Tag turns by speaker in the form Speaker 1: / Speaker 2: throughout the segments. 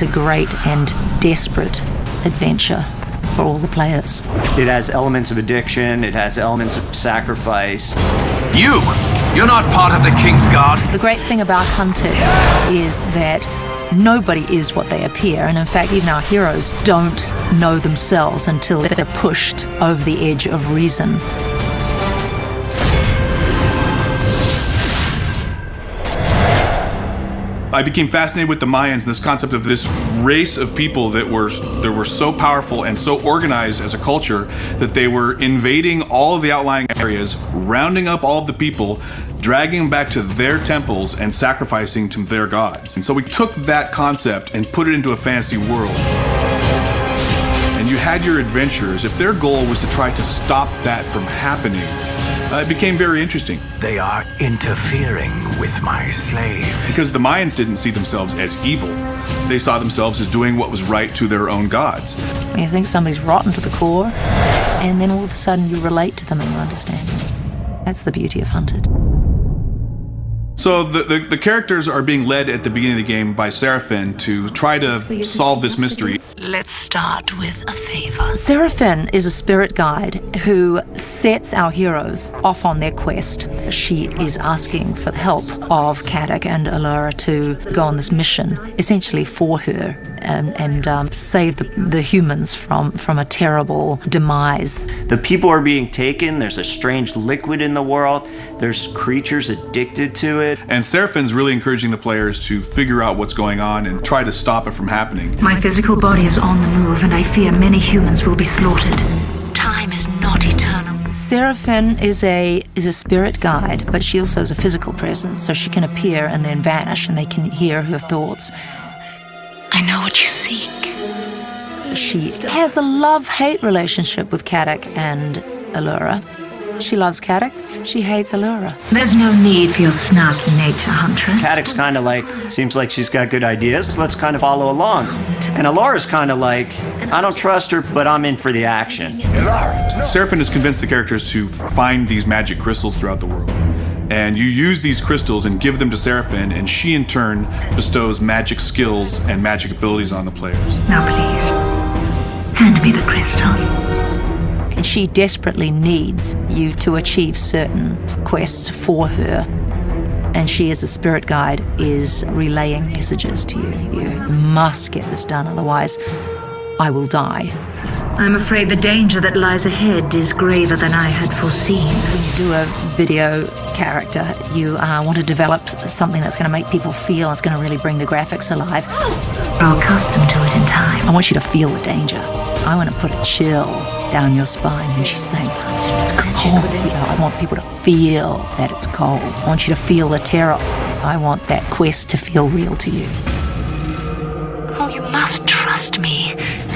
Speaker 1: it's a great and desperate adventure for all the players.
Speaker 2: It has elements of addiction, it has elements of sacrifice.
Speaker 3: You're not part of the King's Guard.
Speaker 1: The great thing about Hunted is that nobody is what they appear, and in fact even our heroes don't know themselves until they're pushed over the edge of reason.
Speaker 4: I became fascinated with the Mayans, this concept of this race of people that were so powerful and so organized as a culture that they were invading all of the outlying areas, rounding up all of the people, dragging them back to their temples and sacrificing to their gods. And so we took that concept and put it into a fantasy world. And you had your adventurers. If their goal was to try to stop that from happening, it became very interesting.
Speaker 3: They are interfering with my slave.
Speaker 4: Because the Mayans didn't see themselves as evil. They saw themselves as doing what was right to their own gods.
Speaker 1: When you think somebody's rotten to the core, and then all of a sudden you relate to them and you understand them. That's the beauty of Hunted.
Speaker 4: So the characters are being led at the beginning of the game by Seraphin to try to solve this mystery.
Speaker 1: Let's start with a favor. Seraphin is a spirit guide who sets our heroes off on their quest. She is asking for the help of Caddoc and Allura to go on this mission, essentially for her, and save the humans from a terrible demise.
Speaker 2: The people are being taken, there's a strange liquid in the world, there's creatures addicted to it.
Speaker 4: And Seraphin's really encouraging the players to figure out what's going on and try to stop it from happening.
Speaker 5: My physical body is on the move, and I fear many humans will be slaughtered. Time is not eternal.
Speaker 1: Seraphin is a spirit guide, but she also is a physical presence, so she can appear and then vanish, and they can hear her thoughts.
Speaker 5: I know what you seek.
Speaker 1: She has a love-hate relationship with Caddoc and Allura. She loves Caddoc, she hates Allura.
Speaker 5: There's no need for your snarky nature, Huntress.
Speaker 2: Caddoc's kind of like, seems like she's got good ideas, let's kind of follow along. And Allura's kind of like, I don't trust her, but I'm in for the action.
Speaker 4: Seraphin has convinced the characters to find these magic crystals throughout the world. And you use these crystals and give them to Seraphin, and she in turn bestows magic skills and magic abilities on the players.
Speaker 5: Now please, hand me the crystals.
Speaker 1: And she desperately needs you to achieve certain quests for her. And she, as a spirit guide, is relaying messages to you. You must get this done, otherwise I will die.
Speaker 5: I'm afraid the danger that lies ahead is graver than I had foreseen.
Speaker 1: When you do a video character, you want to develop something that's going to make people feel, it's going to really bring the graphics alive.
Speaker 5: Grow accustomed to it in time.
Speaker 1: I want you to feel the danger. I want to put a chill down your spine when she's saying it's cold. You know, I want people to feel that it's cold. I want you to feel the terror. I want that quest to feel real to you.
Speaker 5: Oh, you must trust me.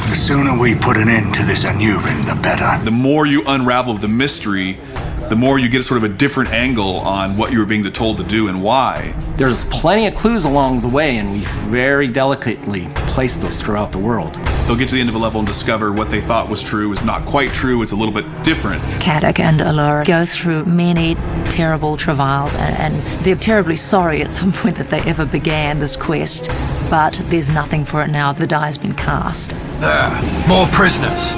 Speaker 3: The sooner we put an end to this Anurin, the better.
Speaker 4: The more you unravel the mystery, the more you get sort of a different angle on what you were being told to do and why.
Speaker 6: There's plenty of clues along the way, and we very delicately place those throughout the world.
Speaker 4: They'll get to the end of a level and discover what they thought was true is not quite true, it's a little bit different.
Speaker 1: Caddoc and Allura go through many terrible travails, and they're terribly sorry at some point that they ever began this quest, but there's nothing for it now. The die has been cast.
Speaker 3: There, more prisoners.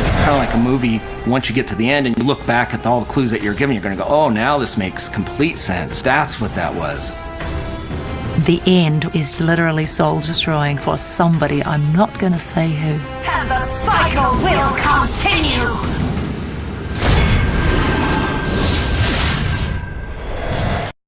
Speaker 6: It's kind of like a movie. Once you get to the end and you look back at all the clues that you're given, you're going to go, oh, now this makes complete sense. That's what that was.
Speaker 1: The end is literally soul-destroying for somebody. I'm not going to say who.
Speaker 5: And the cycle will continue.